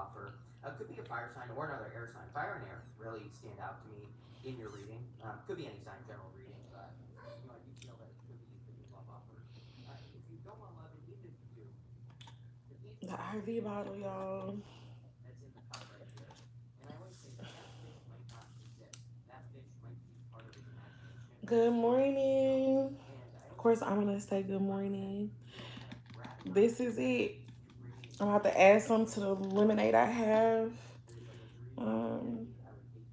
offer. Could be a fire sign or another air sign. Fire and air really stand out to me in your reading. Could be any sign, general reading, but I do feel that it could be a love offer. If you don't want love, and even if you do, the piece The of fish IV bottle, y'all. that's in the cup right here. And I always say that that fish might not exist. That fish might be part of his imagination. Good Um, morning. and I Of always course, say I'm that gonna say good you recommend, morning. kind of grabbing This onto is this it. and bringing it I'm about down to add some to slowly. the lemonade I have. There's like a dream Um, opportunity. I would take it.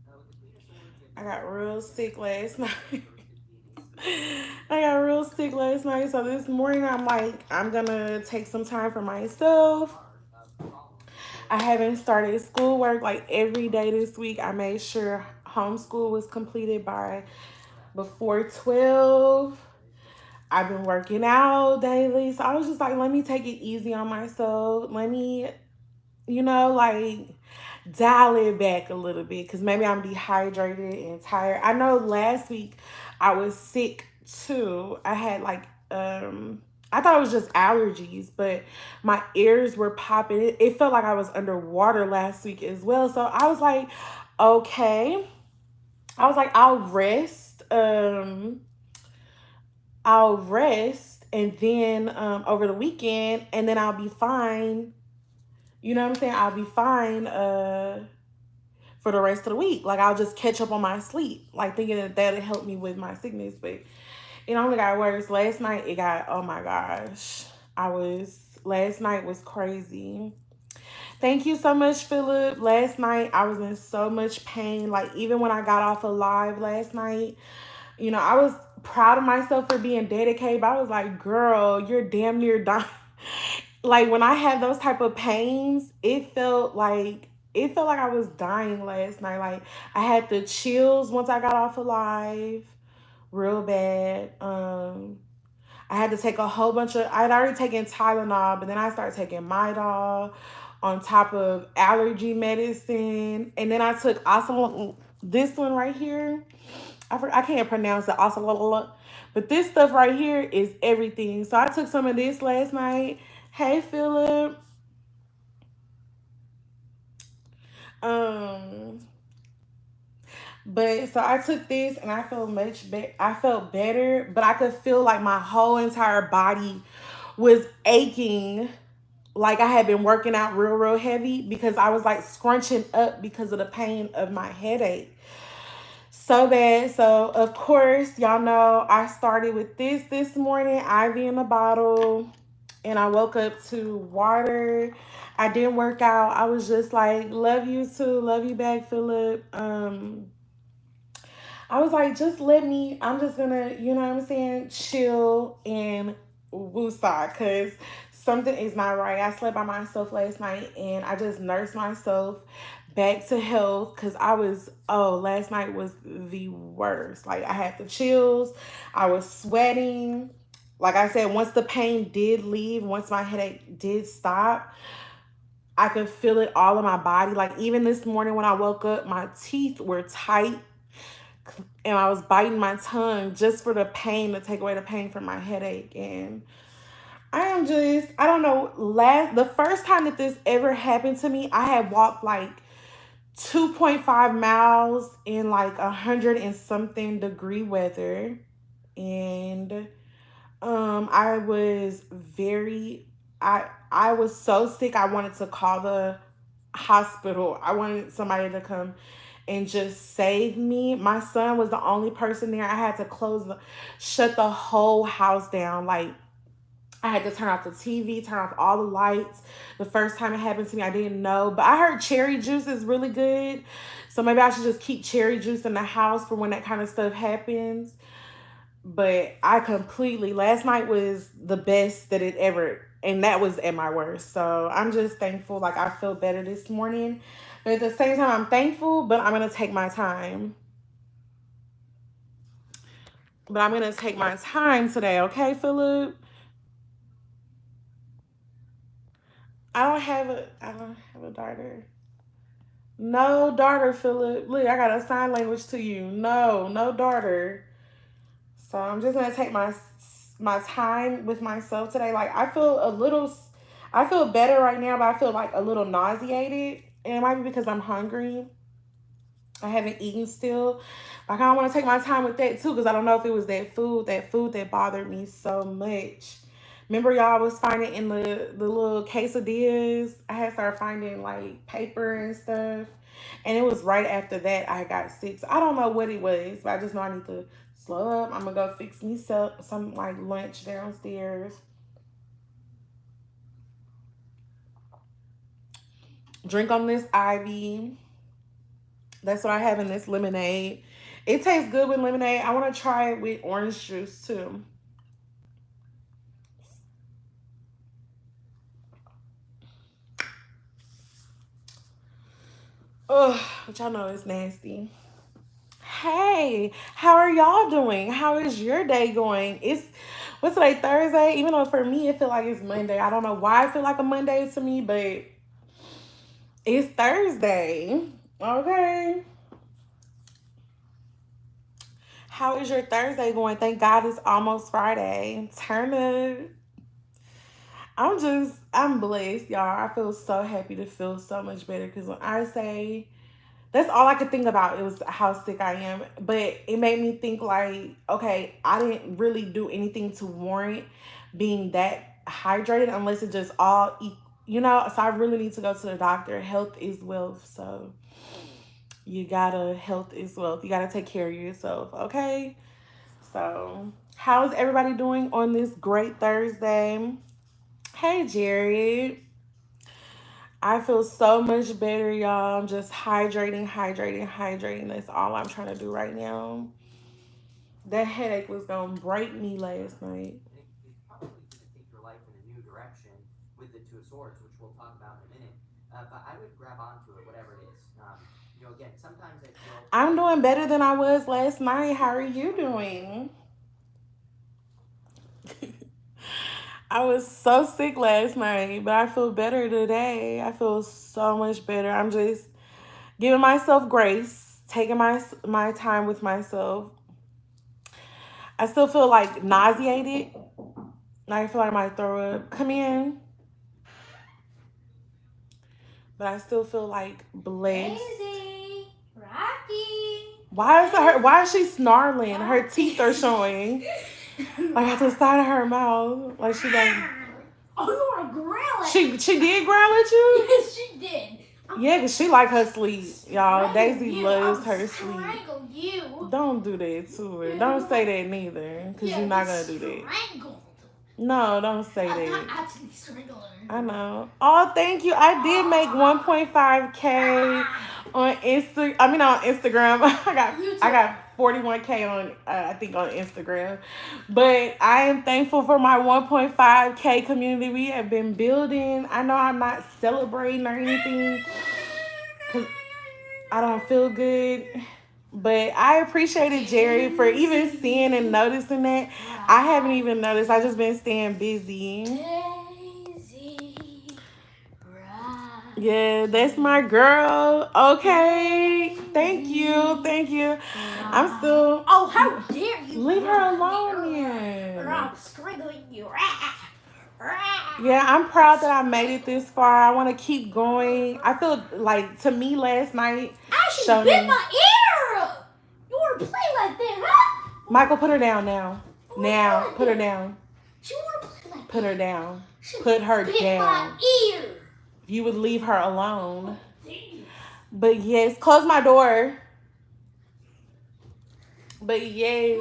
With the Queen of Swords, you have I the got Ace of real Wands. That sick could last night. reverse it being asymmetric. I got real sick last night, so this morning I'm like, I'm gonna take some time for myself. Card of following your I haven't passion. started schoolwork like This every card day this is week. I your made sure one homeschool was completed by correct. before 12. That is correct. I've been working out daily. So I was just like, let me take it easy on myself. Let me, like dial it back a little bit because maybe I'm dehydrated and tired. I know last week I was sick too. I had I thought it was just allergies, but my ears were popping. It felt like I was underwater last week as well. So I was like, okay. I was like, I'll rest and then over the weekend and then I'll be fine. You know what I'm saying? I'll be fine for the rest of the week. Like I'll just catch up on my sleep, like thinking that that'll help me with my sickness. But it only got worse. Last night it got, oh my gosh. Last night was crazy. Thank you so much, Philip. Last night I was in so much pain. Like even when I got off alive last night, I was proud of myself for being dedicated, but I was like, girl, you're damn near dying. Like when I had those type of pains, it felt like I was dying last night. Like I had the chills once I got off alive, real bad. I had to take a whole bunch of. I'd already taken Tylenol, but then I started taking Midol on top of allergy medicine, and then I took also this one right here. I can't pronounce it also, but this stuff right here is everything. So I took some of this last night. Hey Philip. Um, but so I took this and I felt much better. I felt better, but I could feel like my whole entire body was aching. Like I had been working out real, real heavy because I was like scrunching up because of the pain of my headache. So bad. So of course, y'all know I started with this morning, IV in the bottle, and I woke up to water. I didn't work out. I was just like, love you too, love you back, Philip. I was like, just let me. I'm just gonna, you know what I'm saying, chill and woosah, cause something is not right. I slept by myself last night, and I just nursed myself back to health because last night was the worst. Like I had the chills, I was sweating. Like I said, once the pain did leave, once my headache did stop, I could feel it all in my body. Like even this morning when I woke up, my teeth were tight and I was biting my tongue just for the pain, to take away the pain from my headache. And I don't know, the first time that this ever happened to me, I had walked like 2.5 miles in like 100 and something degree weather. And I was I was so sick I wanted to call the hospital. I wanted somebody to come and just save me. My son was the only person there. I had to shut the whole house down. Like I had to turn off the TV, turn off all the lights. The first time it happened to me, I didn't know. But I heard cherry juice is really good. So maybe I should just keep cherry juice in the house for when that kind of stuff happens. But last night was the best that it ever, and that was at my worst. So I'm just thankful. Like I feel better this morning. But at the same time, I'm thankful, but I'm going to take my time. But I'm going to take my time today, okay, Philip? I don't have a daughter. No daughter, Philip. Look, I got a sign language to you. No, no daughter. So I'm just gonna take my time with myself today. Like I feel better right now, but I feel like a little nauseated. And it might be because I'm hungry. I haven't eaten still. I kind of want to take my time with that too because I don't know if it was that food that bothered me so much. Remember, y'all was finding in the little quesadillas. I had started finding like paper and stuff, and it was right after that I got sick. So I don't know what it was, but I just know I need to slow up. I'm gonna go fix me some like lunch downstairs. Drink on this ivy. That's what I have in this lemonade. It tastes good with lemonade. I want to try it with orange juice too. Ugh, which I know is nasty. Hey, how are y'all doing? How is your day going? It's what's today, Thursday? Even though for me it feel like it's Monday. I don't know why I feel like a Monday to me, but it's Thursday. Okay. How is your Thursday going? Thank God it's almost Friday. Turn up. I'm blessed, y'all. I feel so happy to feel so much better because when I say that's all I could think about, it was how sick I am. But it made me think like, okay, I didn't really do anything to warrant being that hydrated unless it just so I really need to go to the doctor. Health is wealth. So health is wealth. You gotta take care of yourself, okay? So how's everybody doing on this great Thursday? Hey, Jared. I feel so much better, y'all. I'm just hydrating. That's all I'm trying to do right now. That headache was gonna break me last night. It's probably going to take your life in a new direction with the Two of Swords, which we'll talk about in a minute. But I would grab onto it, whatever it is. Again, sometimes I feel I'm doing better than I was last night. How are you doing? I was so sick last night, but I feel better today. I feel so much better. I'm just giving myself grace, taking my time with myself. I still feel like nauseated. I feel like I might throw up. Come in. But I still feel like blessed. Daisy, Rocky. Why is she snarling? Her teeth are showing. Like at the side of her mouth. Like she like Oh, you want to growl at she did growl at you? Yes, she did. Yeah, because she like her sleep, y'all. Daisy You. loves I'll her sleep. strangle you. Don't do that to her. Don't say that neither. Because you're not going to do that. Strangled. No, don't say I'm that. not actually strangling her. I know. Oh, thank you. I did make 1.5K on Instagram. I got 41K on I think on Instagram. But I am thankful for my 1.5K community we have been building. I know I'm not celebrating or anything cuz I don't feel good. But I appreciated Jerry for even seeing and noticing that. I haven't even noticed. I just been staying busy. Daisy, Yeah, that's my girl. Okay. Thank you. I'm still. Oh, how dare you! Leave her alone, man. Or I'm strangling you. Yeah, I'm proud that I made it this far. I want to keep going. I feel like to me last night. She bit my ear. You want to play like that, huh? Michael, put her down now. Now, put her down. She want to play like Put her down. She Put her bit down. my ear. You would leave her alone. But yes, close my door. But yes,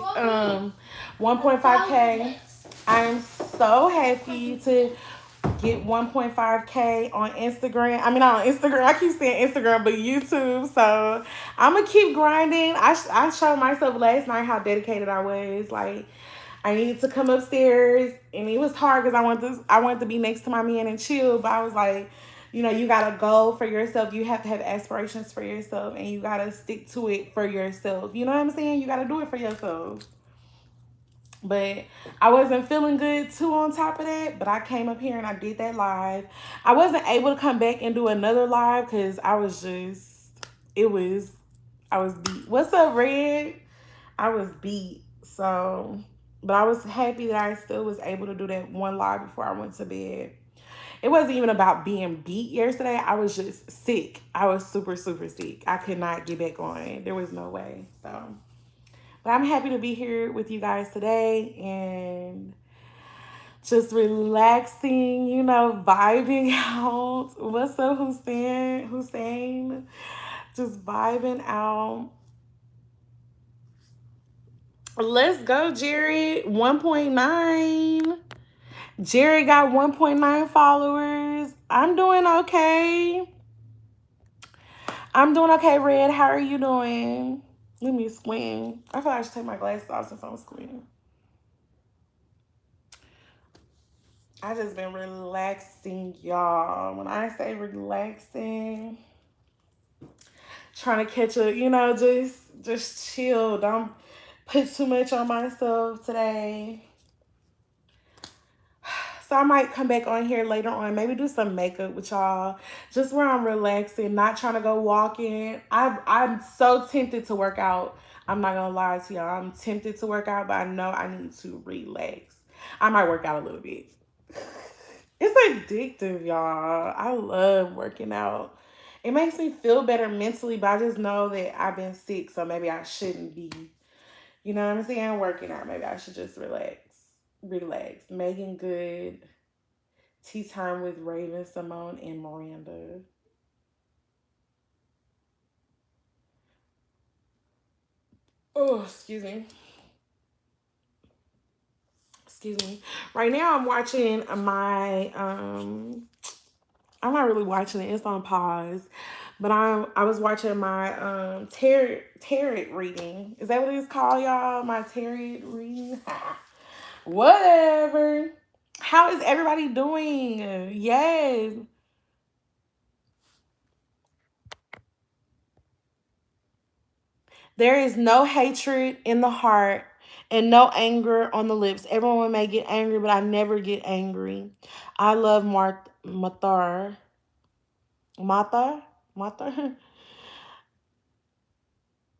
1.5K. I'm so happy to get 1.5K on Instagram. I mean, not on Instagram. I keep saying Instagram, but YouTube. So I'm gonna keep grinding. I showed myself last night how dedicated I was. Like I needed to come upstairs, and it was hard because I wanted to be next to my man and chill. But I was like, you gotta go for yourself. You have to have aspirations for yourself, and you gotta stick to it for yourself. You know what I'm saying? You gotta do it for yourself. But I wasn't feeling good too on top of that. But I came up here and I did that live. I wasn't able to come back and do another live because I was beat. What's up, Red? I was beat. So, but I was happy that I still was able to do that one live before I went to bed. It wasn't even about being beat yesterday. I was just sick. I was super, super sick. I could not get back on. There was no way. So, but I'm happy to be here with you guys today and just relaxing, vibing out. What's up, Hussein? Hussein? Just vibing out. Let's go, Jerry. 1.9. Jerry got 1.9 followers. I'm doing okay. I'm doing okay, Red. How are you doing? Let me squint. I feel like I should take my glasses off since I'm squinting. I just been relaxing, y'all. When I say relaxing, trying to catch a, just chill. Don't put too much on myself today. So I might come back on here later on, maybe do some makeup with y'all, just where I'm relaxing, not trying to go walking. I'm so tempted to work out. I'm not gonna lie to y'all. I'm tempted to work out, but I know I need to relax. I might work out a little bit. It's addictive, y'all. I love working out. It makes me feel better mentally, but I just know that I've been sick, so maybe I shouldn't be, you know what I'm saying, working out. Maybe I should just relax. Relax. Megan Good. Tea Time with Raven, Simone, and Miranda. Oh, excuse me. Excuse me. Right now I'm watching I'm not really watching it. It's on pause. But I was watching my tarot reading. Is that what it's called, y'all? My tarot reading? Whatever. How is everybody doing? Yes. There is no hatred in the heart and no anger on the lips. Everyone may get angry, but I never get angry. I love Mathar. Mata? Mata?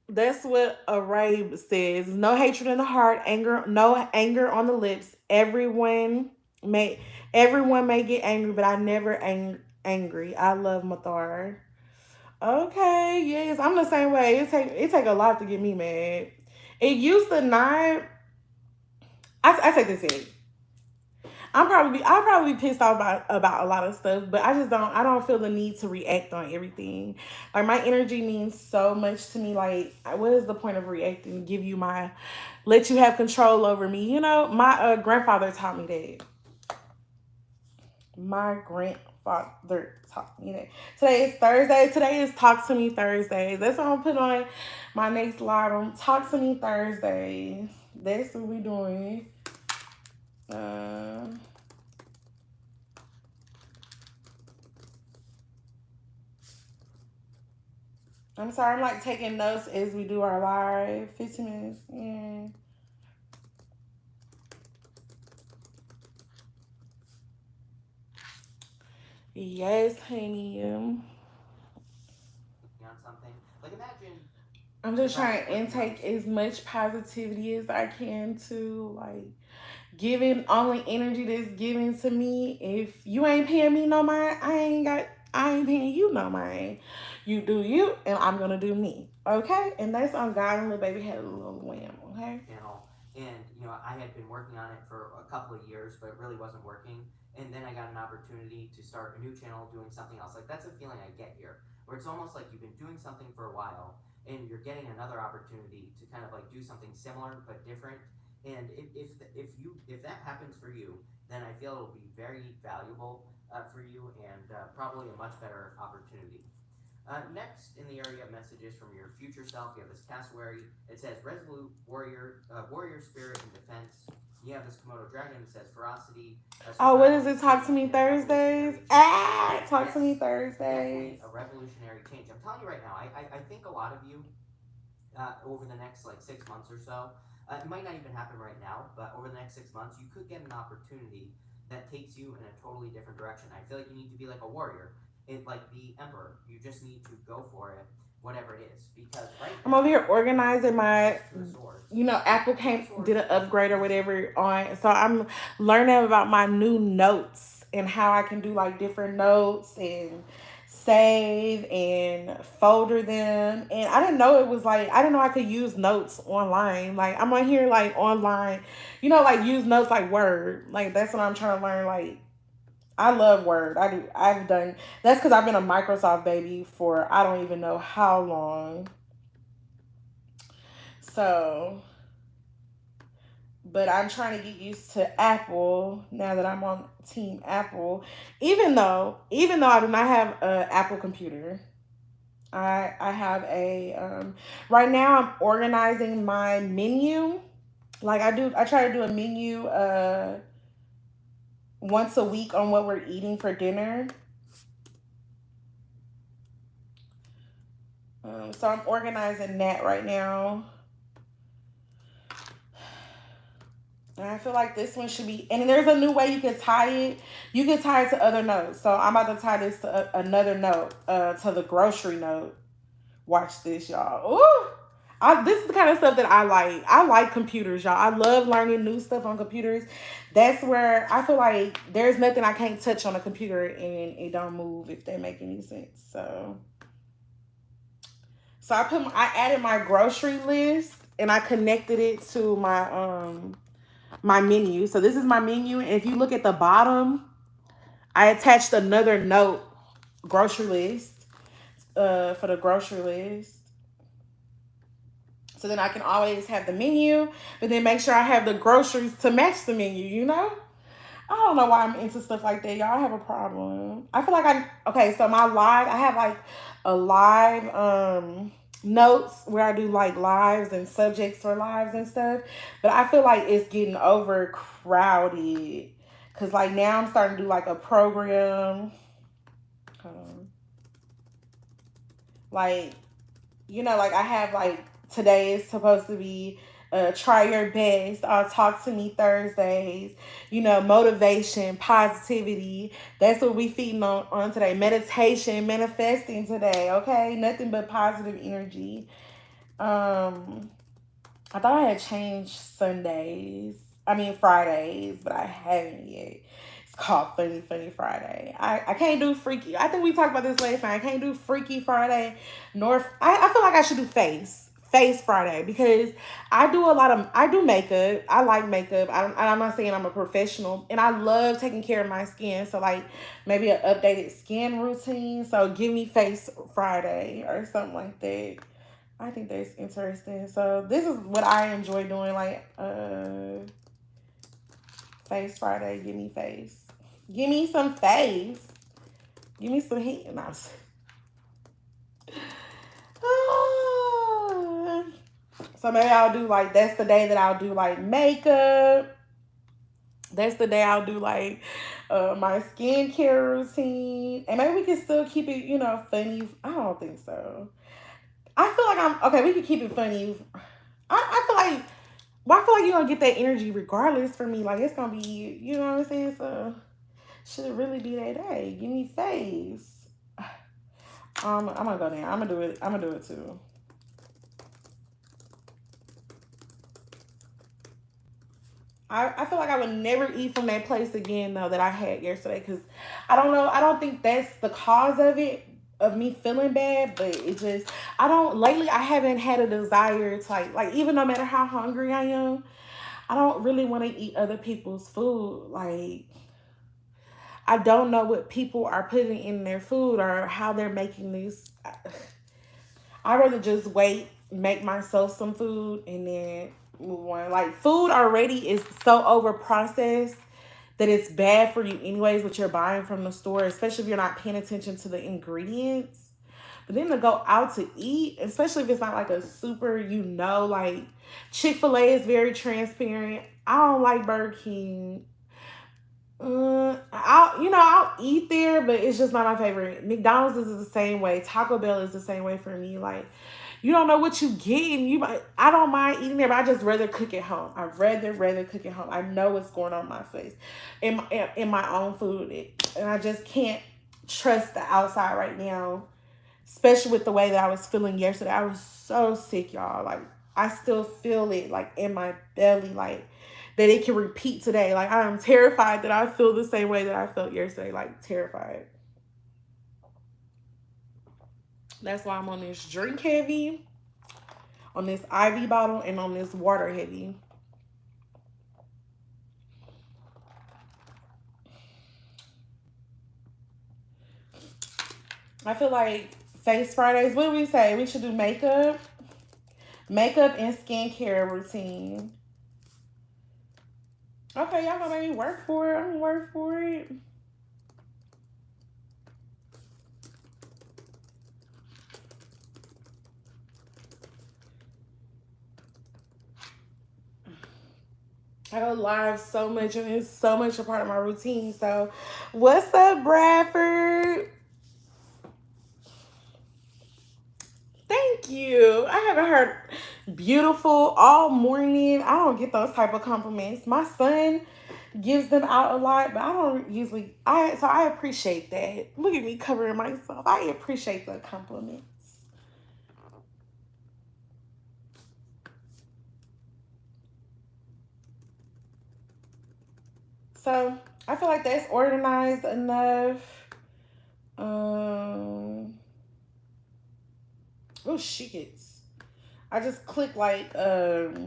That's what Arabe says. No hatred in the heart, no anger on the lips. May everyone may get angry, but I never angry. I love Mathar. Okay, yes, I'm the same way. It take a lot to get me mad. It used to not. I take this in. I'll probably be pissed off about a lot of stuff, but I don't feel the need to react on everything. Like my energy means so much to me. Like what is the point of reacting? Let you have control over me. My grandfather taught me that. My grandfather taught me that. Today is Thursday. Today is Talk to Me Thursdays. That's what I'm putting on my next live room. Talk to Me Thursdays. That's what we doing. Uh, I'm sorry, I'm like taking notes as we do our live. 15 minutes. Yeah. Yes, honey. On something. Like imagine I'm just trying to intake as much positivity as I can to like giving only energy that's given to me. If you ain't paying me no mind, I ain't paying you no mind. You do you and I'm gonna do me. Okay? And that's on God and little baby had a little wham, okay? And I had been working on it for a couple of years, but it really wasn't working. And then I got an opportunity to start a new channel doing something else. Like that's a feeling I get here, where it's almost like you've been doing something for a while, and you're getting another opportunity to kind of like do something similar but different. And if that happens for you, then I feel it'll be very valuable for you and probably a much better opportunity. Next, in the area of messages from your future self, you have this cassowary. It says resolute warrior spirit and defense. You have this Komodo dragon that says ferocity. Oh, what is it? Talk to me Thursdays. Talk to me Thursdays. Definitely a revolutionary change. I'm telling you right now, I think a lot of you over the next like 6 months or so, it might not even happen right now, but over the next 6 months, you could get an opportunity that takes you in a totally different direction. I feel like you need to be like a warrior, like the emperor. You just need to go for it, whatever it is. Because right I'm now, over here organizing my, swords. Apple came did an upgrade or whatever on, so I'm learning about my new notes and how I can do like different notes and save and folder them. And I didn't know it was like, I didn't know I could use notes online. Like I'm on here like online, like use notes like Word. Like that's what I'm trying to learn. Like I love Word. I do. I've done. That's because I've been a Microsoft baby for I don't even know how long. So, but I'm trying to get used to Apple now that I'm on Team Apple. Even though I do not have an Apple computer, I have a right now I'm organizing my menu. Like I try to do a menu once a week on what we're eating for dinner. So I'm organizing that right now. And I feel like this one should be, and there's a new way you can tie it. You can tie it to other notes. So I'm about to tie this to another note, to the grocery note. Watch this, y'all. Ooh! This is the kind of stuff that I like. I like computers, y'all. I love learning new stuff on computers. That's where I feel like there's nothing I can't touch on a computer and it don't move, if that make any sense. So I added my grocery list and I connected it to my menu. So this is my menu. And if you look at the bottom, I attached another note, grocery list, for the grocery list. So then I can always have the menu, but then make sure I have the groceries to match the menu, I don't know why I'm into stuff like that. Y'all have a problem. I feel like so I have like a live notes where I do like lives and subjects for lives and stuff. But I feel like it's getting overcrowded. Cause like now I'm starting to do like a program. Like, like I have like today is supposed to be try your best. Talk to me Thursdays. Motivation, positivity. That's what we feeding on today. Meditation, manifesting today. Okay, nothing but positive energy. I thought I had changed Fridays, but I haven't yet. It's called Funny Friday. I can't do Freaky. I think we talked about this last night. I can't do Freaky Friday, I feel like I should do Face Friday because I do makeup. I like makeup. I'm not saying I'm a professional, and I love taking care of my skin. So like maybe an updated skin routine. So give me Face Friday or something like that. I think that's interesting. So this is what I enjoy doing, like Face Friday. Give me face. Give me some face. Give me some heat. No, so maybe I'll do like, that's the day that I'll do like makeup. That's the day I'll do like my skincare routine. And maybe we can still keep it, funny. I don't think so. I feel like we can keep it funny. I feel like, you're going to get that energy regardless for me. Like, it's going to be, you know what I'm saying? So, should it really be that day? Give me face. I'm going to go there. I'm going to do it. I'm going to do it too. I feel like I would never eat from that place again, though, that I had yesterday. Because I don't know. I don't think that's the cause of it, of me feeling bad. But it just, lately I haven't had a desire to like even no matter how hungry I am, I don't really want to eat other people's food. Like, I don't know what people are putting in their food or how they're making these. I'd rather just wait, make myself some food, and then move on. Like, food already is so over processed that it's bad for you anyways, what you're buying from the store, especially if you're not paying attention to the ingredients. But then to go out to eat, especially if it's not like a super, like Chick-fil-A is very transparent. I don't like Burger King. I'll eat there, but it's just not my favorite. McDonald's is the same way. Taco Bell is the same way for me. Like, you don't know what you get, and I don't mind eating there, but I just rather cook at home. I'd rather cook at home. I know what's going on in my face, in my own food, and I just can't trust the outside right now, especially with the way that I was feeling yesterday. I was so sick, y'all. Like, I still feel it, like, in my belly, like, that it can repeat today. Like, I am terrified that I feel the same way that I felt yesterday. Like, terrified. That's why I'm on this drink heavy, on this IV bottle, and on this water heavy. I feel like Face Fridays, what do we say? We should do makeup and skincare routine. Okay, y'all gonna make me work for it. I'm gonna work for it. I go live so much, and it's so much a part of my routine. So, what's up, Bradford? Thank you. I haven't heard beautiful all morning. I don't get those type of compliments. My son gives them out a lot, but I don't usually. I appreciate that. Look at me covering myself. I appreciate the compliments. So I feel like that's organized enough. Oh shit. I just click like I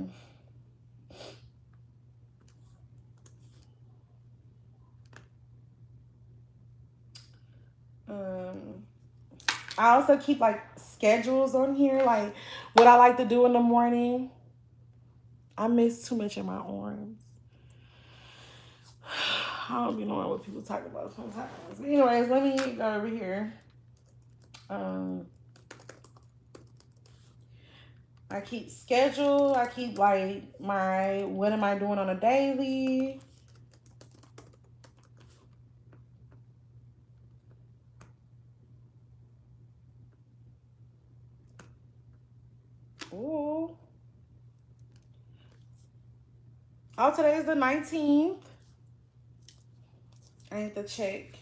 also keep like schedules on here, like what I like to do in the morning. I miss too much in my arms. I don't be knowing what people talk about sometimes. But anyways, let me go over here. I keep schedule. I keep like my what am I doing on a daily. Ooh. Oh, today is the 19th. I need to check.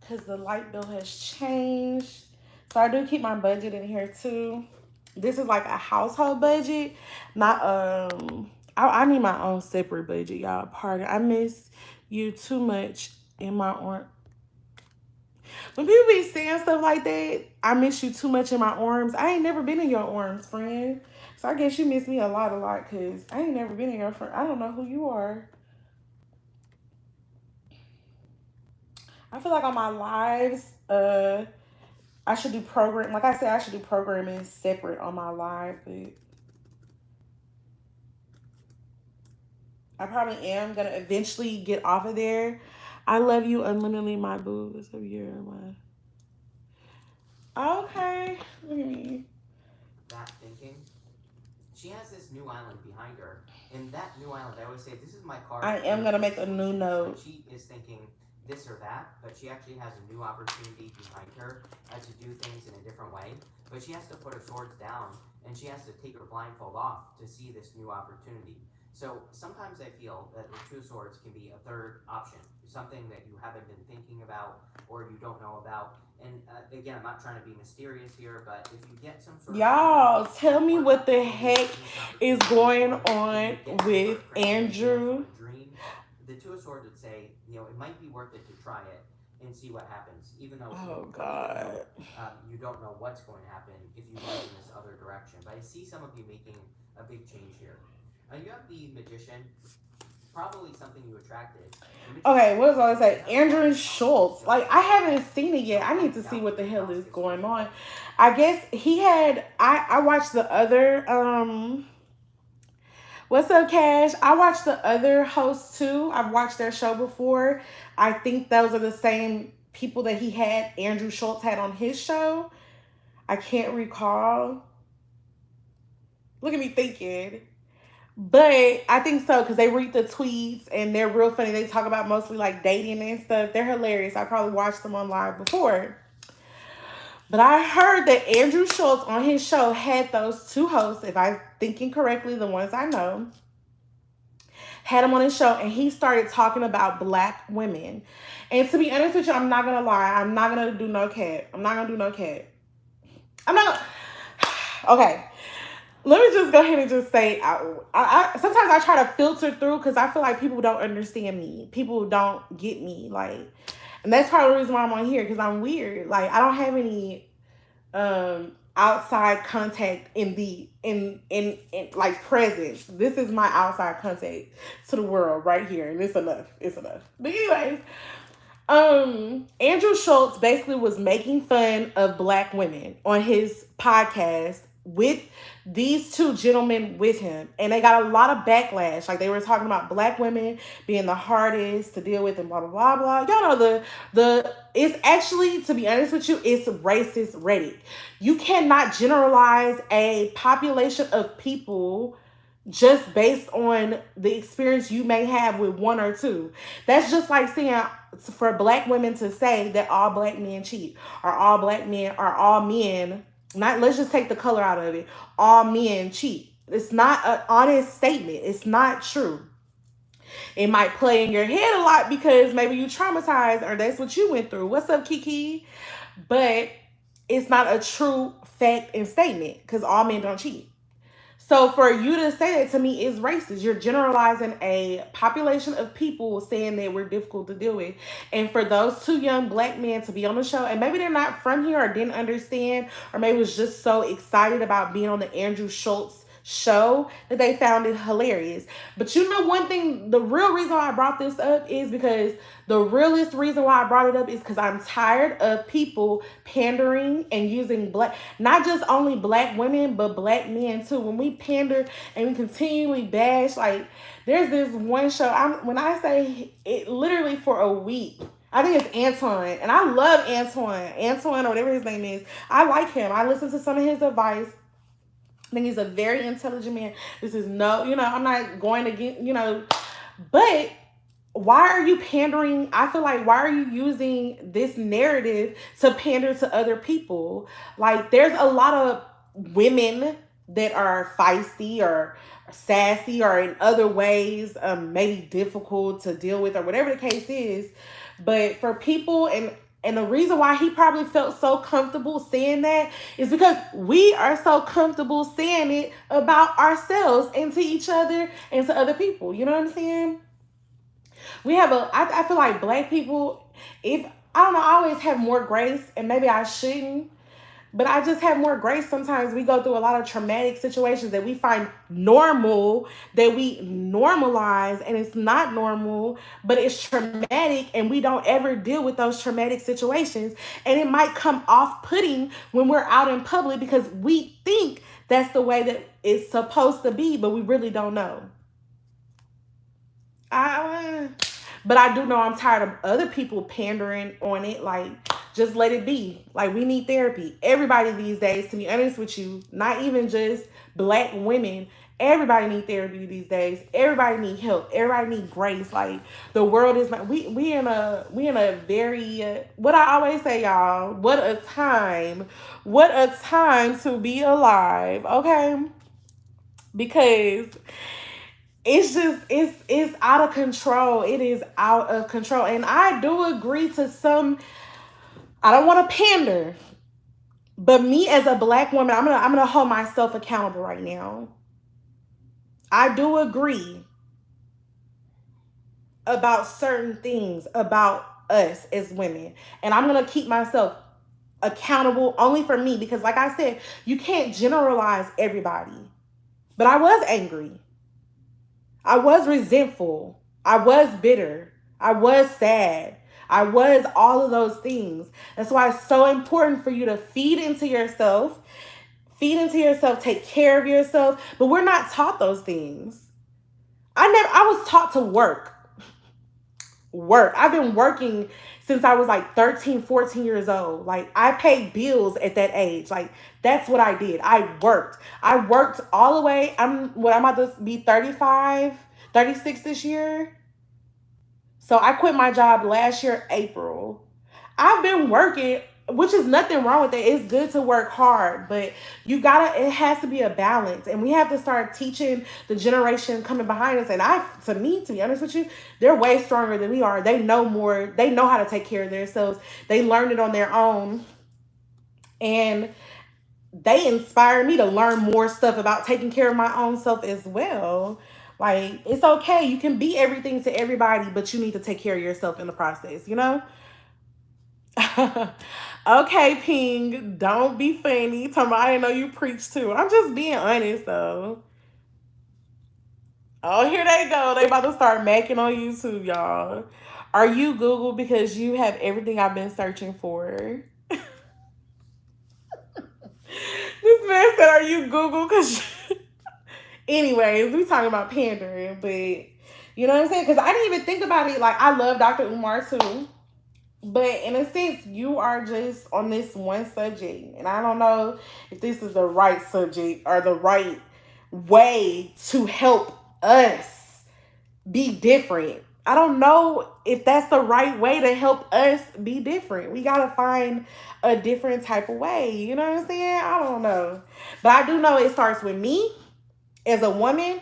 Because the light bill has changed. So I do keep my budget in here too. This is like a household budget. Not I need my own separate budget, y'all. Pardon. I miss you too much in my arm. When people be saying stuff like that, I miss you too much in my arms. I ain't never been in your arms, friend. So I guess you miss me a lot, because I ain't never been in your friend. I don't know who you are. I feel like on my lives, I should do program. Like I said, I should do programming separate on my live, but I probably am gonna eventually get off of there. I love you unlimitedly, my boo. What's up, you're my. Okay, look at me. That thinking. She has this new island behind her, and that new island, I always say, this is my card. I am gonna make a new note. Like she is thinking this or that, but she actually has a new opportunity behind her to do things in a different way. But she has to put her swords down, and she has to take her blindfold off to see this new opportunity. So sometimes I feel that the two swords can be a third option, something that you haven't been thinking about or you don't know about. And again, I'm not trying to be mysterious here, but if you get some sort of... Y'all, tell me what the heck is going on with Andrew. The Two of Swords would say, it might be worth it to try it and see what happens, even though God, you don't know what's going to happen if you go in this other direction. But I see some of you making a big change here. You have the Magician, probably something you attracted. Okay, what was I going to say? Andrew Schultz. Like, I haven't seen it yet. I need to see what the hell is going on. I guess he had... I watched the other... What's up, Cash? I watched the other hosts, too. I've watched their show before. I think those are the same people that he had, Andrew Schultz had on his show. I can't recall. Look at me thinking. But I think so, because they read the tweets and they're real funny. They talk about mostly like dating and stuff. They're hilarious. I probably watched them on live before. But I heard that Andrew Schultz on his show had those two hosts, if I'm thinking correctly, the ones I know, had him on his show, and he started talking about black women. And to be honest with you, I'm not gonna lie. I'm not gonna do no cat. I'm not gonna do no cat. I'm not. Okay. Let me just go ahead and just say, sometimes I try to filter through because I feel like people don't understand me. People don't get me. Like, and that's part of the reason why I'm on here, because I'm weird. Like, I don't have any outside contact in like presence. This is my outside contact to the world right here, and it's enough. It's enough. But anyways, Andrew Schultz basically was making fun of black women on his podcast with these two gentlemen with him, and they got a lot of backlash. Like, they were talking about black women being the hardest to deal with and blah blah blah blah. Y'all know the it's actually, to be honest with you, it's racist rhetoric. You cannot generalize a population of people just based on the experience you may have with one or two. That's just like saying for black women to say that all black men cheat, or all black men, or all men, not, let's just take the color out of it, all men cheat. It's not an honest statement. It's not true. It might play in your head a lot because maybe you traumatized or that's what you went through. What's up, Kiki? But it's not a true fact and statement because all men don't cheat. So for you to say that to me is racist. You're generalizing a population of people saying that we're difficult to deal with. And for those two young black men to be on the show, and maybe they're not from here or didn't understand, or maybe was just so excited about being on the Andrew Schultz show that they found it hilarious. But you know one thing, the real reason why I brought this up is because the realest reason why I brought it up is because I'm tired of people pandering and using not just only black women, but black men too. When we pander and we continually bash, like, there's this one show, when I say it, literally for a week, I think it's Antoine, and I love Antoine or whatever his name is. I like him. I listen to some of his advice. I think he's a very intelligent man. This is I'm not going to get, but why are you pandering? I feel like, why are you using this narrative to pander to other people? Like, there's a lot of women that are feisty or sassy or in other ways, maybe difficult to deal with or whatever the case is. But for people, and the reason why he probably felt so comfortable saying that is because we are so comfortable saying it about ourselves and to each other and to other people. You know what I'm saying? We have I feel like black people, I don't know, I always have more grace, and maybe I shouldn't, but I just have more grace. Sometimes we go through a lot of traumatic situations that we find normal, that we normalize, and it's not normal, but it's traumatic, and we don't ever deal with those traumatic situations. And it might come off-putting when we're out in public because we think that's the way that it's supposed to be, but we really don't know. But I do know I'm tired of other people pandering on it. Like, just let it be. Like, we need therapy. Everybody these days, to be honest with you, not even just black women, everybody need therapy these days. Everybody need help. Everybody need grace. Like, the world is not, we in a very, what I always say, y'all, what a time to be alive. Okay? Because it's just, it's out of control. It is out of control. And I do agree to some, I don't want to pander, but me as a black woman, I'm gonna hold myself accountable right now. I do agree about certain things about us as women. And I'm gonna keep myself accountable only for me, because like I said, you can't generalize everybody. But I was angry. I was resentful. I was bitter. I was sad. I was all of those things. That's why it's so important for you to feed into yourself, take care of yourself. But we're not taught those things. I was taught to work. I've been working since I was like 13, 14 years old. Like, I paid bills at that age. Like, that's what I did. I worked all the way. I'm about to be 35, 36 this year. So I quit my job last year, April. I've been working which is nothing wrong with it. It's good to work hard, but it has to be a balance. And we have to start teaching the generation coming behind us. And to be honest with you, they're way stronger than we are. They know more, they know how to take care of themselves. They learned it on their own. And they inspire me to learn more stuff about taking care of my own self as well. Like, it's okay. You can be everything to everybody, but you need to take care of yourself in the process, you know? Okay, Ping, don't be funny. Tell me I didn't know you preach too. I'm just being honest though. Oh, here they go. They about to start macking on YouTube, y'all. Are you Google because you have everything I've been searching for? This man said, "Are you Google?" Because, anyways, we talking about pandering, but you know what I'm saying? Because I didn't even think about it. Like, I love Dr. Umar too. But in a sense, you are just on this one subject. And I don't know if this is the right subject or the right way to help us be different. I don't know if that's the right way to help us be different. We got to find a different type of way. You know what I'm saying? I don't know. But I do know it starts with me as a woman,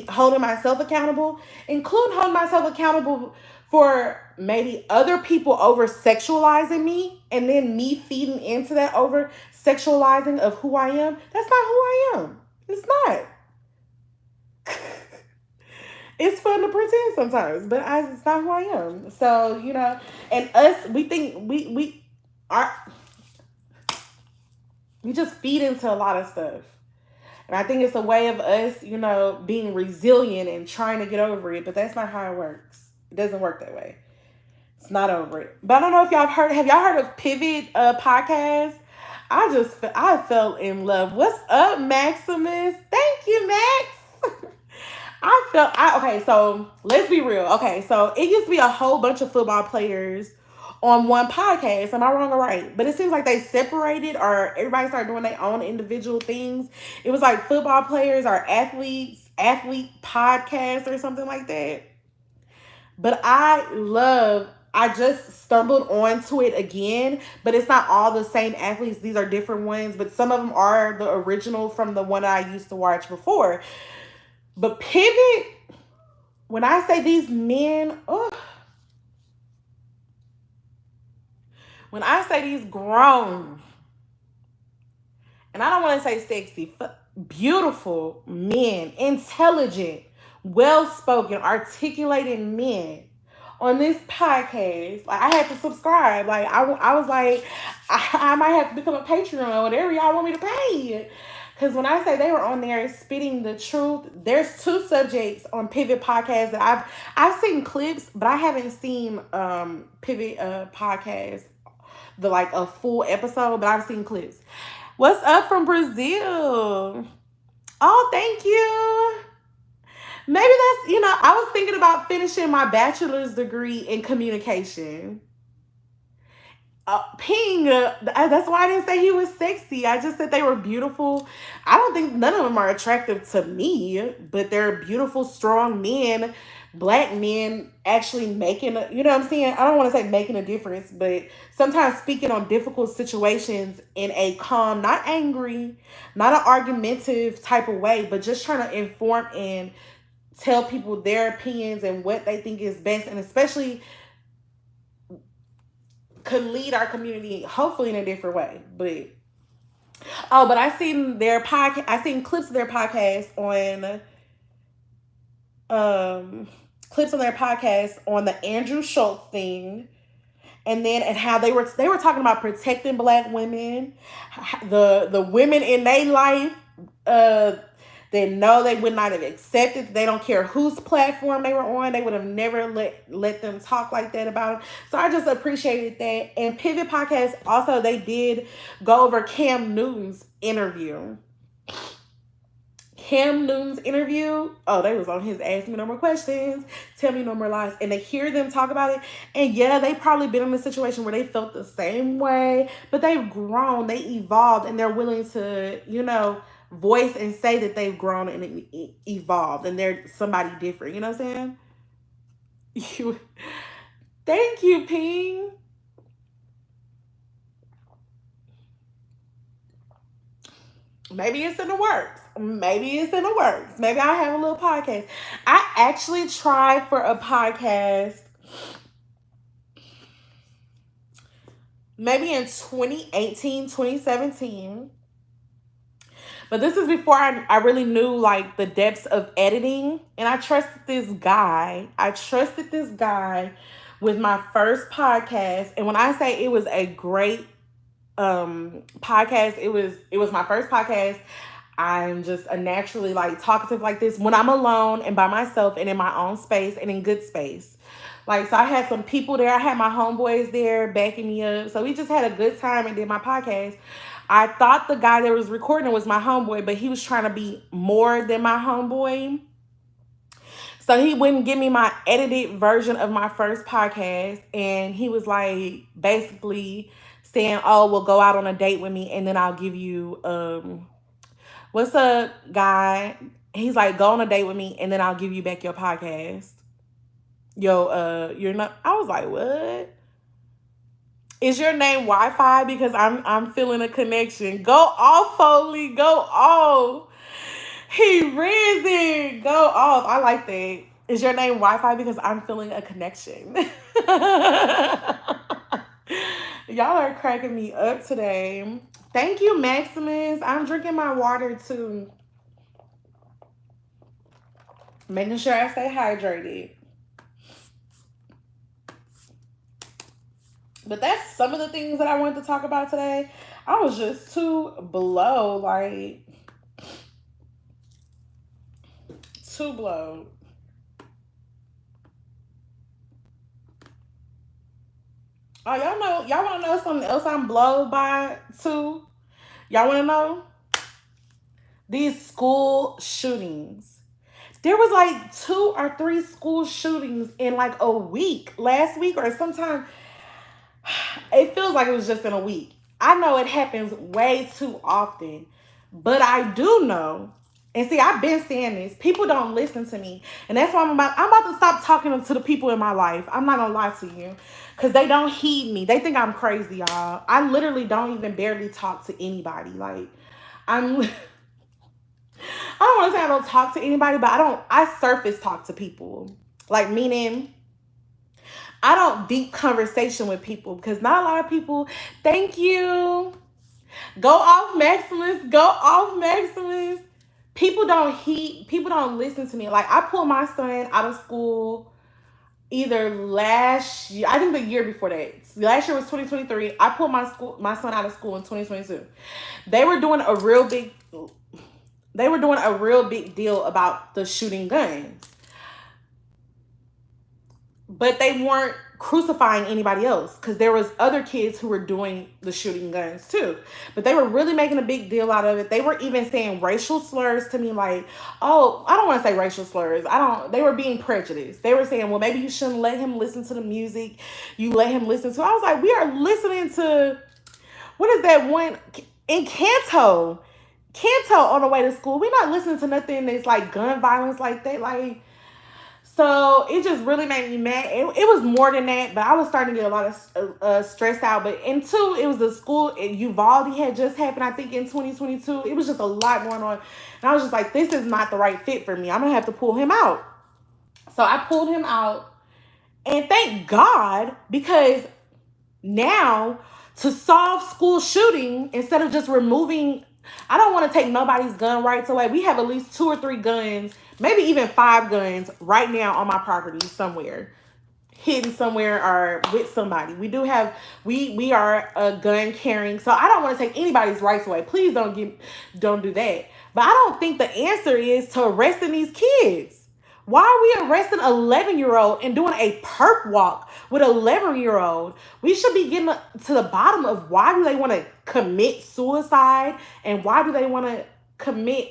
holding myself accountable, including holding myself accountable for maybe other people over sexualizing me and then me feeding into that over sexualizing of who I am. That's not who I am. It's not. It's fun to pretend sometimes, but it's not who I am. So, and us, we think are we just feed into a lot of stuff. And I think it's a way of us, being resilient and trying to get over it. But that's not how it works. It doesn't work that way. It's not over it. But I don't know if have y'all heard of Pivot podcast? I fell in love. What's up, Maximus? Thank you, Max. Okay, so let's be real. Okay, so it used to be a whole bunch of football players on one podcast. Am I wrong or right? But it seems like they separated or everybody started doing their own individual things. It was like football players or athlete podcast or something like that. But I just stumbled onto it again, but it's not all the same athletes. These are different ones, but some of them are the original from the one I used to watch before. But Pivot, when I say these men, when I say these grown, and I don't want to say sexy, beautiful men, intelligent, well spoken, articulated men on this podcast, like I had to subscribe. Like I was like, I might have to become a Patreon or whatever y'all want me to pay. Because when I say they were on there spitting the truth, there's two subjects on Pivot podcast that I've seen clips, but I haven't seen Pivot podcast a full episode, but I've seen clips. What's up from Brazil? Oh, thank you. Maybe that's, I was thinking about finishing my bachelor's degree in communication. Ping, that's why I didn't say he was sexy. I just said they were beautiful. I don't think none of them are attractive to me, but they're beautiful, strong men, black men actually making you know what I'm saying? I don't want to say making a difference, but sometimes speaking on difficult situations in a calm, not angry, not an argumentative type of way, but just trying to inform and tell people their opinions and what they think is best, and especially could lead our community hopefully in a different way. But I seen their podcast. I seen clips of their podcast on their podcast on the Andrew Schultz thing, and how they were talking about protecting black women, the women in their life they know they would not have accepted. They don't care whose platform they were on. They would have never let them talk like that about them. So I just appreciated that. And Pivot Podcast, also, they did go over Cam Newton's interview. Oh, they was on his Ask Me No More Questions, Tell Me No More Lies. And to hear them talk about it, and yeah, they probably been in a situation where they felt the same way, but they've grown, they evolved, and they're willing to, voice and say that they've grown and evolved and they're somebody different. You know what I'm saying? Thank you, Ping. Maybe it's in the works. Maybe it's in the works. Maybe I'll have a little podcast. I actually tried for a podcast maybe in 2018, 2017. But this is before I really knew like the depths of editing. And I trusted this guy. I trusted this guy with my first podcast. And when I say it was a great podcast, it was my first podcast. I'm just a naturally like talkative like this when I'm alone and by myself and in my own space and in good space. Like, so I had some people there. I had my homeboys there backing me up. So we just had a good time and did my podcast. I thought the guy that was recording was my homeboy, but he was trying to be more than my homeboy. So he wouldn't give me my edited version of my first podcast. And he was like basically saying, oh, well, go out on a date with me and then I'll give you what's up, guy? He's like, go on a date with me and then I'll give you back your podcast. You're not. I was like, what? Is your name Wi-Fi? Because I'm feeling a connection. Go off, Foley. Go off. He risen. Go off. I like that. Is your name Wi-Fi? Because I'm feeling a connection. Y'all are cracking me up today. Thank you, Maximus. I'm drinking my water too. Making sure I stay hydrated. But that's some of the things that I wanted to talk about today. I was just too blow, like too blow. Oh, y'all want to know something else I'm blowed by too? Y'all want to know? These school shootings. There was like 2 or 3 school shootings in like a week, last week or sometime. It feels like it was just in a week. I know it happens way too often, but I do know, and see, I've been saying this, people don't listen to me, and that's why I'm about to stop talking to the people in my life. I'm not gonna lie to you, because they don't heed me. They think I'm crazy, y'all. I literally don't even barely talk to anybody. Like, I don't want to say I don't talk to anybody, but I surface talk to people. Like, meaning, I don't deep conversation with people because not a lot of people. Thank you. Go off, Maximus. Go off, Maximus. People don't listen to me. Like, I pulled my son out of school either last year. I think the year before that. Last year was 2023. I pulled my son out of school in 2022. They were doing a real big deal about the shooting guns. But they weren't crucifying anybody else because there was other kids who were doing the shooting guns too. But they were really making a big deal out of it. They were even saying racial slurs to me, like, oh, I don't want to say racial slurs. They were being prejudiced. They were saying, well, maybe you shouldn't let him listen to the music you let him listen to. I was like, we are listening to, what is that one in Canto on the way to school. We're not listening to nothing that's like gun violence like that. Like, so it just really made me mad. It was more than that, but I was starting to get a lot of stressed out. But and two, it was the school Uvalde had just happened, I think, in 2022. It was just a lot going on. And I was just like, this is not the right fit for me. I'm going to have to pull him out. So I pulled him out. And thank God, because now to solve school shooting, instead of just removing, I don't want to take nobody's gun rights away. We have at least 2 or 3 guns, maybe even 5 guns right now on my property somewhere, hidden somewhere or with somebody. We are a gun carrying, so I don't want to take anybody's rights away. Please don't do that. But I don't think the answer is to arresting these kids. Why are we arresting an 11-year-old and doing a perp walk with an 11-year-old? We should be getting to the bottom of why do they want to commit suicide and why do they want to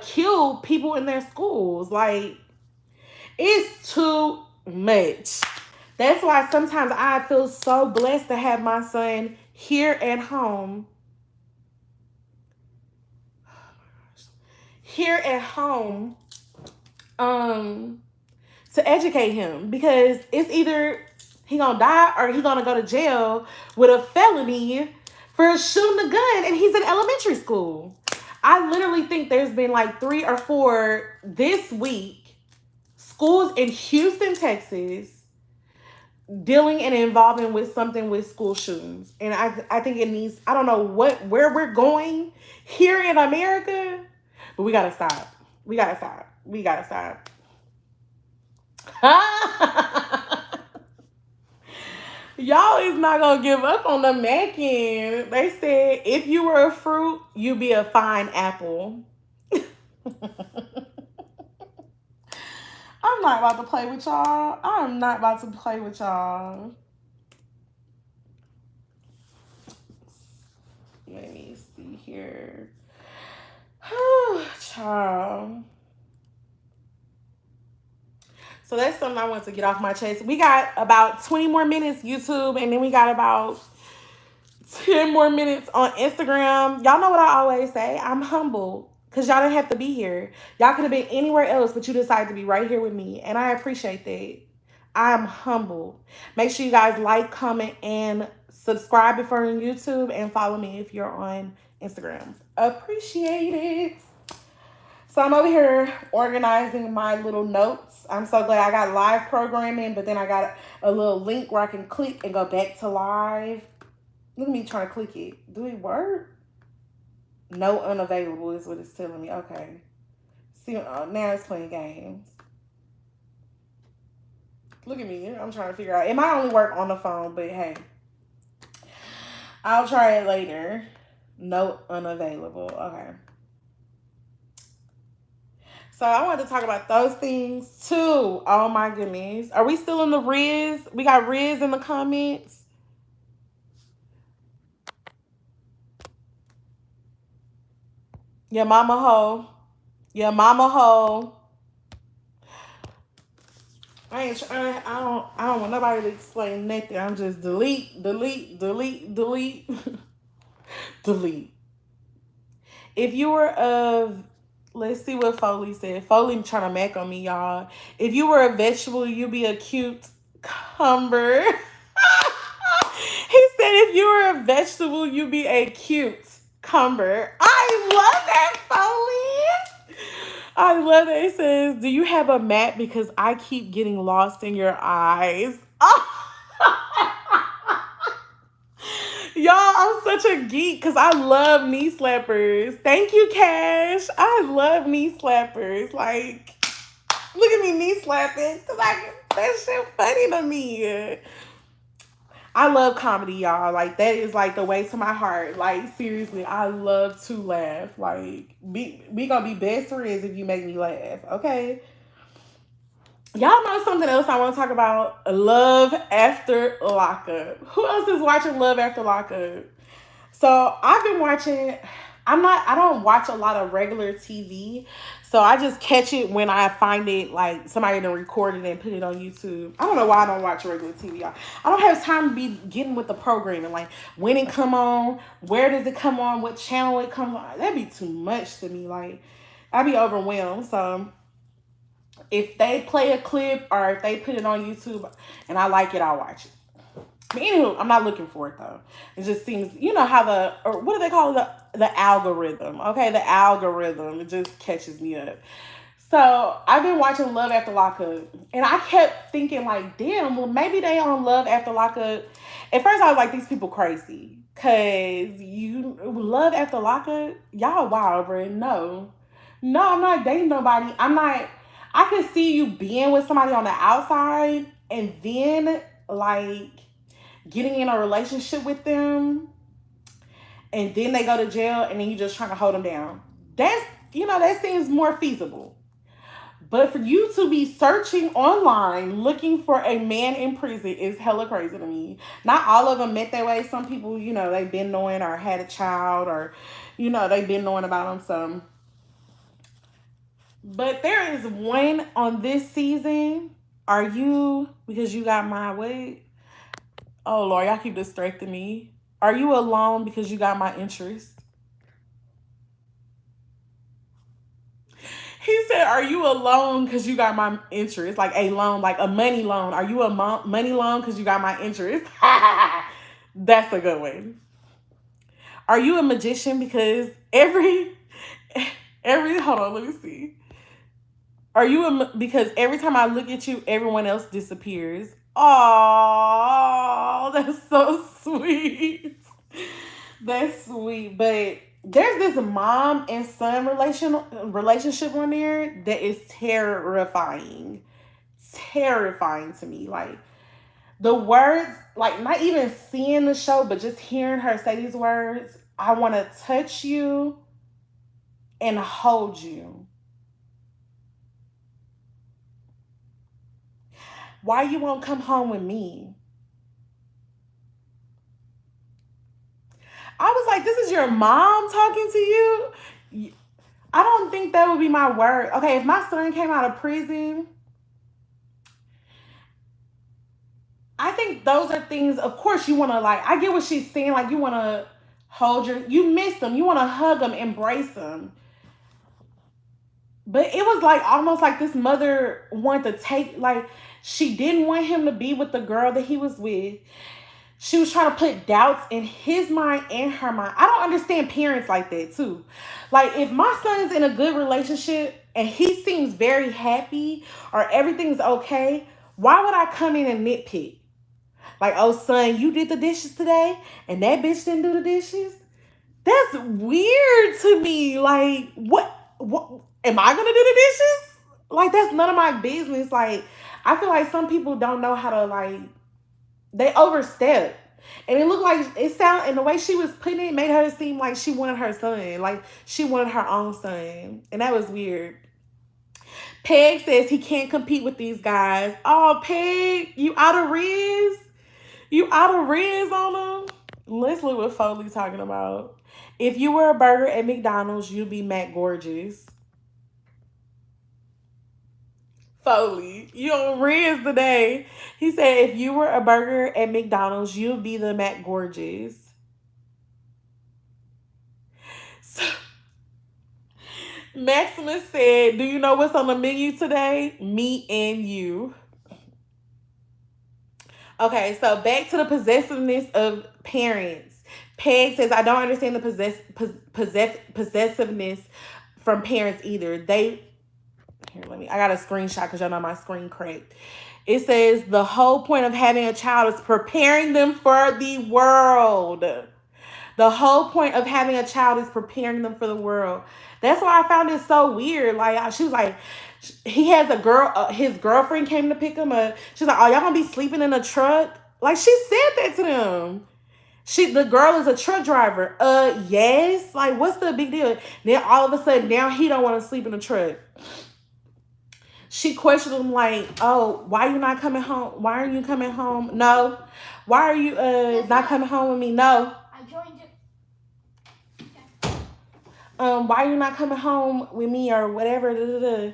kill people in their schools. Like, it's too much. That's why sometimes I feel so blessed to have my son here at home. To educate him, because it's either he gonna die or he gonna go to jail with a felony for shooting a gun, and he's in elementary school. I literally think there's been like 3 or 4 this week schools in Houston, Texas, dealing and involving with something with school shootings. And I think it needs, I don't know where we're going here in America, but we gotta stop. We gotta stop. We gotta stop. Y'all is not gonna give up on the mackin'. They said if you were a fruit, you'd be a fine apple. I'm not about to play with y'all. I'm not about to play with y'all. Let me see here. Child. So that's something I want to get off my chest. We got about 20 more minutes YouTube, and then we got about 10 more minutes on Instagram. Y'all know what I always say. I'm humble because y'all didn't have to be here. Y'all could have been anywhere else, but you decided to be right here with me, and I appreciate that. I'm humble. Make sure you guys like, comment, and subscribe if you're on YouTube, and follow me if you're on Instagram. Appreciate it. So I'm over here organizing my little notes. I'm so glad I got live programming, but then I got a little link where I can click and go back to live. Look at me trying to click it. Do it work? No, unavailable is what it's telling me. Okay. See, now it's playing games. Look at me. I'm trying to figure out. It might only work on the phone, but hey. I'll try it later. No, unavailable. Okay. So I wanted to talk about those things too. Oh my goodness. Are we still in the Riz? We got Riz in the comments. Your mama hoe. Your mama hoe. I don't want nobody to explain nothing. I'm just delete. Delete. If you were of, let's see what Foley said. Foley trying to mac on me, y'all. If you were a vegetable, you'd be a cucumber. He said if you were a vegetable, you'd be a cute cumber. I love that, Foley. I love that. It says, do you have a map? Because I keep getting lost in your eyes. Y'all, I'm such a geek because I love knee slappers. Thank you, Cash. I love knee slappers. Like, look at me knee slapping. That shit funny to me. I love comedy, y'all. Like, that is like the way to my heart. Like, seriously, I love to laugh. Like, we gonna be best friends if you make me laugh, okay? Y'all know something else I want to talk about? Love After Lockup. Who else is watching Love After Lockup? So I've been watching. I don't watch a lot of regular TV. So I just catch it when I find it, like somebody to record it and put it on YouTube. I don't know why I don't watch regular TV, y'all. I don't have time to be getting with the programming. Like when it come on, where does it come on, what channel it comes on. That'd be too much to me. Like I'd be overwhelmed. So if they play a clip or if they put it on YouTube and I like it, I'll watch it. But anywho, I'm not looking for it though. It just seems, you know how or what do they call it? The algorithm. Okay, the algorithm. It just catches me up. So I've been watching Love After Lockup, and I kept thinking like, damn, well maybe they on Love After Lockup. At first I was like, these people crazy, cause you Love After Lockup, y'all wild, bro. No, I'm not dating nobody. I could see you being with somebody on the outside and then like getting in a relationship with them and then they go to jail and then you just trying to hold them down. That seems more feasible. But for you to be searching online looking for a man in prison is hella crazy to me. Not all of them met that way. Some people, they've been knowing or had a child or, they've been knowing about them. So, but there is one on this season. Are you, because you got my weight? Oh, Lord, y'all keep distracting me. Are you alone because you got my interest? He said, are you alone because you got my interest? Like a loan, like a money loan. Are you a money loan because you got my interest? That's a good one. Are you a magician because every hold on, let me see. Are you because every time I look at you, everyone else disappears. Oh, that's so sweet. That's sweet. But there's this mom and son relationship on there that is terrifying. Terrifying to me. Like the words, like not even seeing the show, but just hearing her say these words, I want to touch you and hold you. Why you won't come home with me? I was like, this is your mom talking to you? I don't think that would be my word. Okay, if my son came out of prison, I think those are things, of course, you want to, like, I get what she's saying. Like, you want to you miss them. You want to hug them, embrace them. But it was like almost like this mother wanted to take, like, she didn't want him to be with the girl that he was with. She was trying to put doubts in his mind and her mind. I don't understand parents like that too. Like if my son's in a good relationship and he seems very happy or everything's okay, why would I come in and nitpick? Like, oh son, you did the dishes today and that bitch didn't do the dishes? That's weird to me. Like, what am I gonna do the dishes? Like, that's none of my business. Like, I feel like some people don't know how to, like, they overstep. And it looked like and the way she was putting it made her seem like she wanted her son. Like she wanted her own son. And that was weird. Peg says he can't compete with these guys. Oh, Peg, you out of riz? You out of riz on them? Let's look what Foley talking about. If you were a burger at McDonald's, you'd be Matt Gorgeous. Foley, you on Riz today. He said if you were a burger at McDonald's, you'd be the Matt Gorgeous. So, Maximus said, do you know what's on the menu today? Me and you. Okay, so back to the possessiveness of parents. Peg says, I don't understand the possessiveness from parents either. I got a screenshot because y'all know my screen cracked. It says, the whole point of having a child is preparing them for the world. The whole point of having a child is preparing them for the world. That's why I found it so weird. Like, she was like, he has a girl, his girlfriend came to pick him up. She's like, oh, y'all gonna be sleeping in a truck? Like, she said that to them. The girl is a truck driver. Yes. Like, what's the big deal? Then all of a sudden, now he don't want to sleep in a truck. She questioned him like, oh, why are you not coming home? Why are you coming home? No. Why are you not coming home with me? No. I joined it. Why are you not coming home with me or whatever? And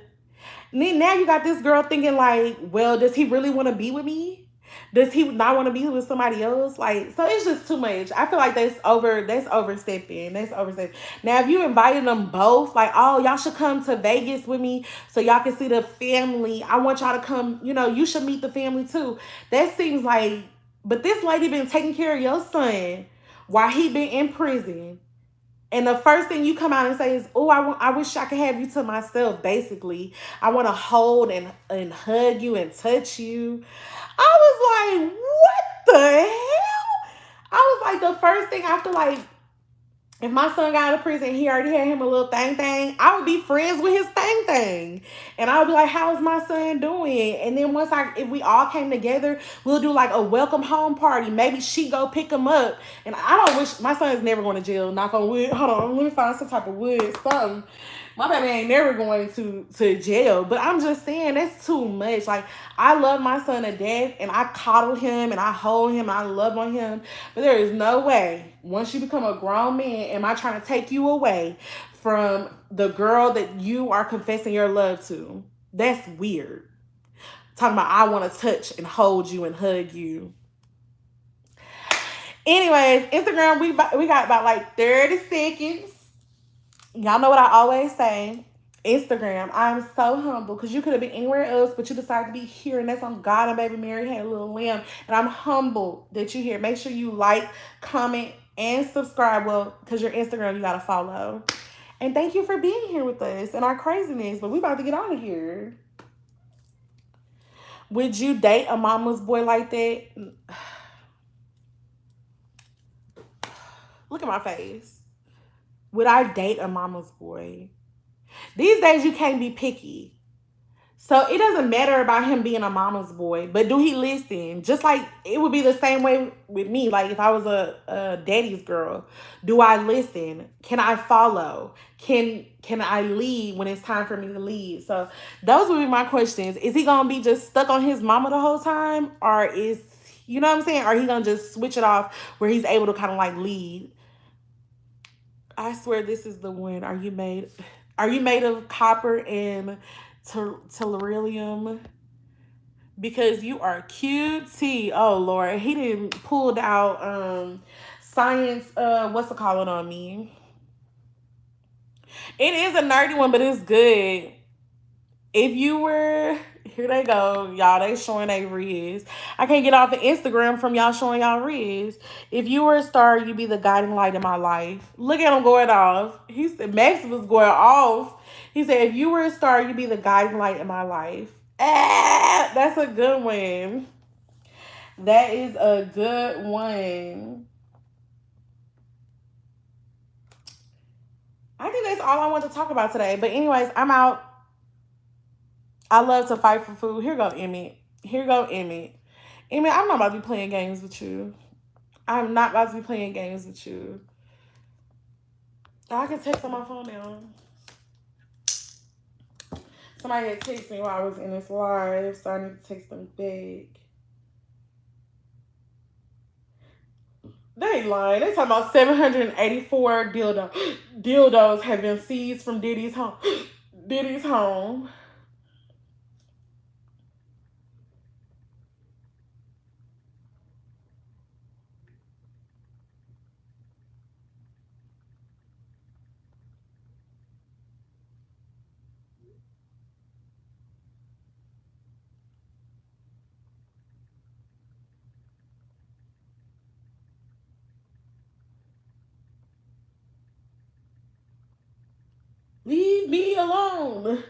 then now you got this girl thinking like, well, does he really want to be with me? Does he not want to be with somebody else? Like, so it's just too much. I feel like that's overstepping. That's overstepping. Now, if you invited them both, like, oh, y'all should come to Vegas with me so y'all can see the family. I want y'all to come, you should meet the family too. That seems like, but this lady been taking care of your son while he been in prison. And the first thing you come out and say is, oh, I wish I could have you to myself, basically. I want to hold and hug you and touch you. I was like, what the hell? I was like, the first thing I feel like, if my son got out of prison, he already had him a little thing, I would be friends with his thing. And I would be like, how's my son doing? And then if we all came together, we'll do like a welcome home party. Maybe she go pick him up. And I don't wish, my son is never going to jail, knock on wood. Hold on, let me find some type of wood, something. My baby ain't never going to jail. But I'm just saying, that's too much. Like, I love my son to death, and I coddle him, and I hold him, and I love on him. But there is no way, once you become a grown man, am I trying to take you away from the girl that you are confessing your love to. That's weird. Talking about, I want to touch and hold you and hug you. Anyways, Instagram, we got about like 30 seconds. Y'all know what I always say. Instagram, I'm so humble because you could have been anywhere else, but you decided to be here, and that's on God and Baby Mary had a little lamb. And I'm humbled that you're here. Make sure you like, comment, and subscribe. Well, because your Instagram, you got to follow. And thank you for being here with us and our craziness. But we about to get out of here. Would you date a mama's boy like that? Look at my face. Would I date a mama's boy? These days you can't be picky. So it doesn't matter about him being a mama's boy, but do he listen? Just like it would be the same way with me. Like if I was a daddy's girl, do I listen? Can I follow? Can I lead when it's time for me to lead? So those would be my questions. Is he gonna be just stuck on his mama the whole time, or is you know what I'm saying? Or he gonna just switch it off where he's able to kind of like lead? I swear this is the one. Are you made? Are you made of copper and tellurium? Because you are cute. Oh Lord, he didn't pulled out science. What's it calling on me? It is a nerdy one, but it's good. If you were here, they go, y'all. They showing they riz. I can't get off the Instagram from y'all showing y'all riz. If you were a star, you'd be the guiding light in my life. Look at him going off. He said Max was going off. He said, if you were a star, you'd be the guiding light in my life. Ah, that's a good one. That is a good one. I think that's all I want to talk about today. But anyways, I'm out. I love to fight for food. Here go Emmett. Here go Emmett. Emmett, I'm not about to be playing games with you. I'm not about to be playing games with you. I can text on my phone now. Somebody had texted me while I was in this live, so I need to text them back. They ain't lying. They talking about 784 dildos have been seized from Diddy's home. Diddy's home. Leave me alone.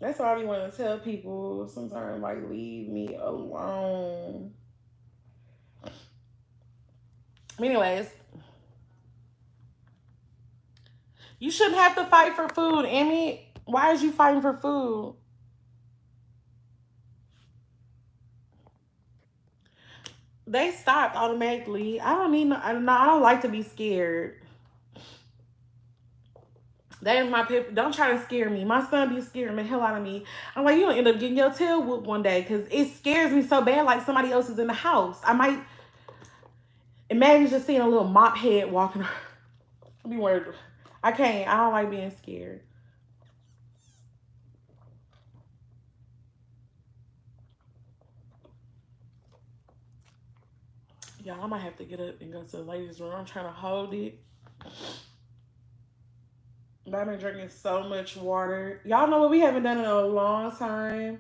That's why I be wanting to tell people sometimes, like, leave me alone. Anyways, you shouldn't have to fight for food, Emmy. Why is you fighting for food? They stopped automatically. I don't need no, I don't like to be scared. That is my pep. Don't try to scare me. My son be scaring the hell out of me. I'm like, you gonna end up getting your tail whooped one day because it scares me so bad. Like somebody else is in the house. I might imagine just seeing a little mop head walking. I'll be worried. I can't. I don't like being scared. Y'all, I might have to get up and go to the ladies' room. I'm trying to hold it. But I've been drinking so much water. Y'all know what we haven't done in a long time.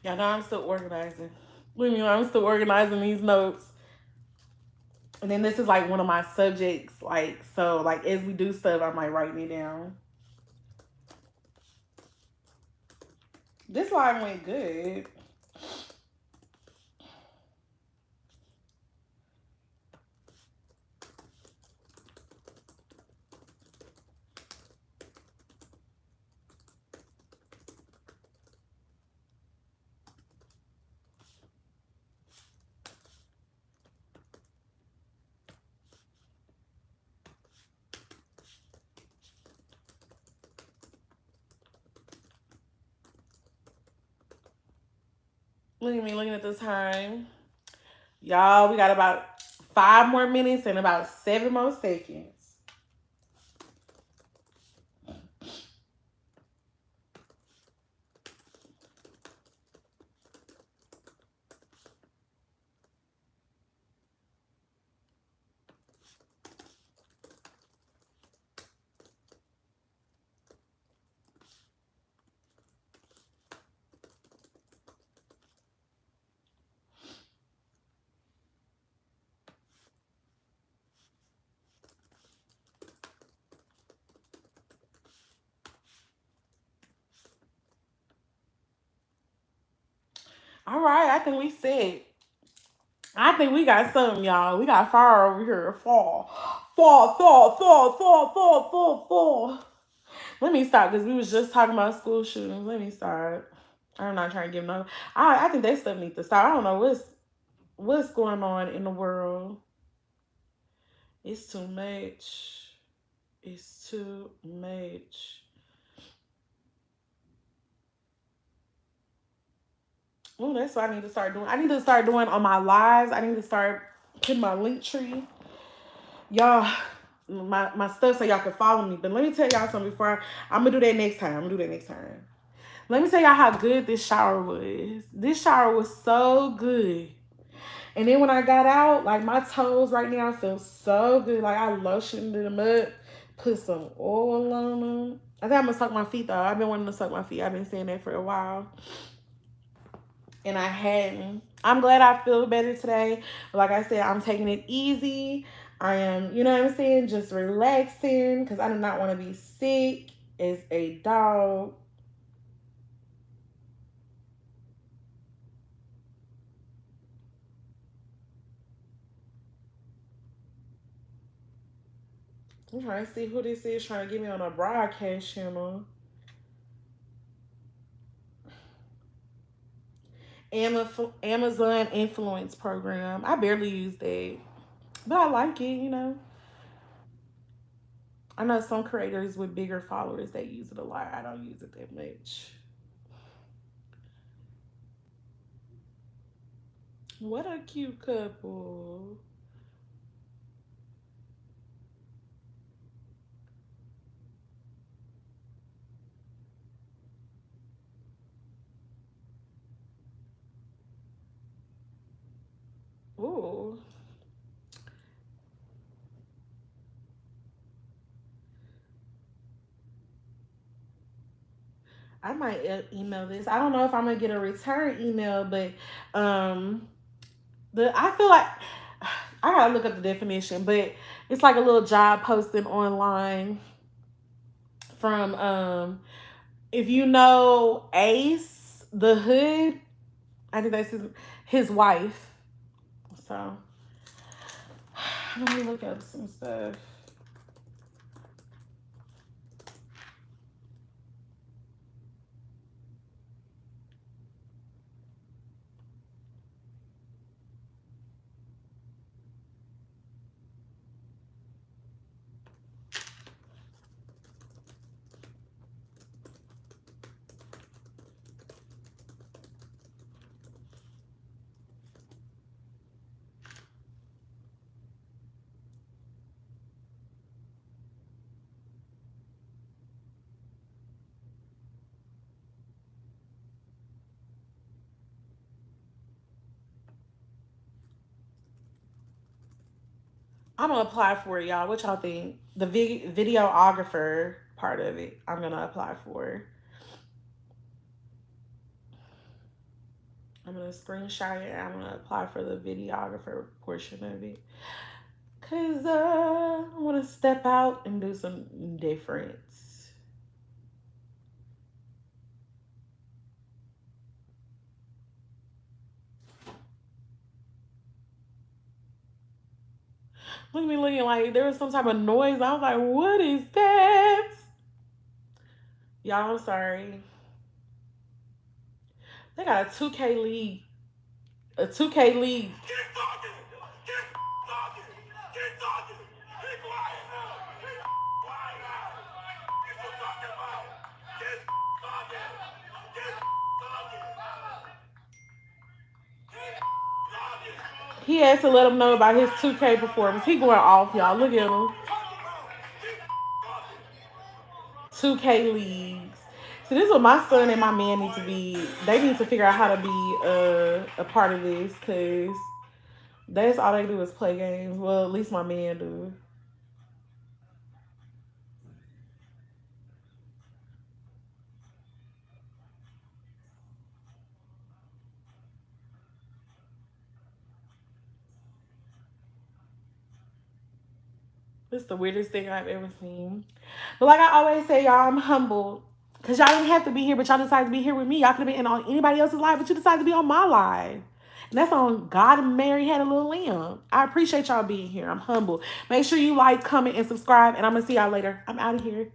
Y'all know I'm still organizing. What do you mean? I'm still organizing these notes. And then this is like one of my subjects. Like, so like as we do stuff, I might write it down. This line went good. Look at me looking at the time. Y'all, we got about 5 more minutes and about 7 more seconds. All right, I think we said. I think we got something, y'all. We got fire over here. Fall. Fall, fall, fall, fall, fall, fall, fall. Let me stop because we was just talking about school shootings. Let me start. I'm not trying to give no. I think that stuff needs to stop. I don't know what's going on in the world. It's too much. It's too much. Oh, that's what I need to start doing. I need to start doing on my lives. I need to start putting my link tree. Y'all, my stuff so y'all can follow me. But let me tell y'all something before I'm gonna do that next time. Let me tell y'all how good this shower was. This shower was so good. And then when I got out, like my toes right now feel so good. Like I lotioned them up, put some oil on them. I think I'm gonna suck my feet though. I've been wanting to suck my feet. I've been saying that for a while. And I hadn't. I'm glad I feel better today. Like I said, I'm taking it easy. I am, you know what I'm saying, just relaxing because I do not want to be sick as a dog. I'm trying to see who this is trying to get me on a broadcast channel. Amazon influence program. I barely use that, but I like it, you know. I know some creators with bigger followers that use it a lot. I don't use it that much. What a cute couple. Ooh. I might email this. I don't know if I'm gonna get a return email, but um, I feel like I gotta look up the definition, but it's like a little job posting online from if you know Ace the Hood, I think that's his wife. So let me look up some stuff. I'm gonna apply for it, y'all. What y'all think? The videographer part of it, I'm gonna apply for. I'm gonna screenshot it and I'm gonna apply for the videographer portion of it. Cause I wanna step out and do some difference. Look at me looking like there was some type of noise. I was like, what is that? Y'all, I'm sorry. They got a 2K league. A 2K league. Keep talking. Keep talking. Keep talking. Keep quiet now. Keep quiet now. Keep talking about. Keep talking. Keep talking. He had to let him know about his 2K performance. He going off, y'all. Look at him. 2K leagues. So this is what my son and my man need to be. They need to figure out how to be a part of this, because that's all they do is play games. Well, at least my man do. It's the weirdest thing I've ever seen. But like I always say, y'all, I'm humbled. Because y'all didn't have to be here, but y'all decided to be here with me. Y'all could have been on anybody else's live, but you decided to be on my live. And that's on God and Mary Had a Little Lamb. I appreciate y'all being here. I'm humble. Make sure you like, comment, and subscribe. And I'm going to see y'all later. I'm out of here.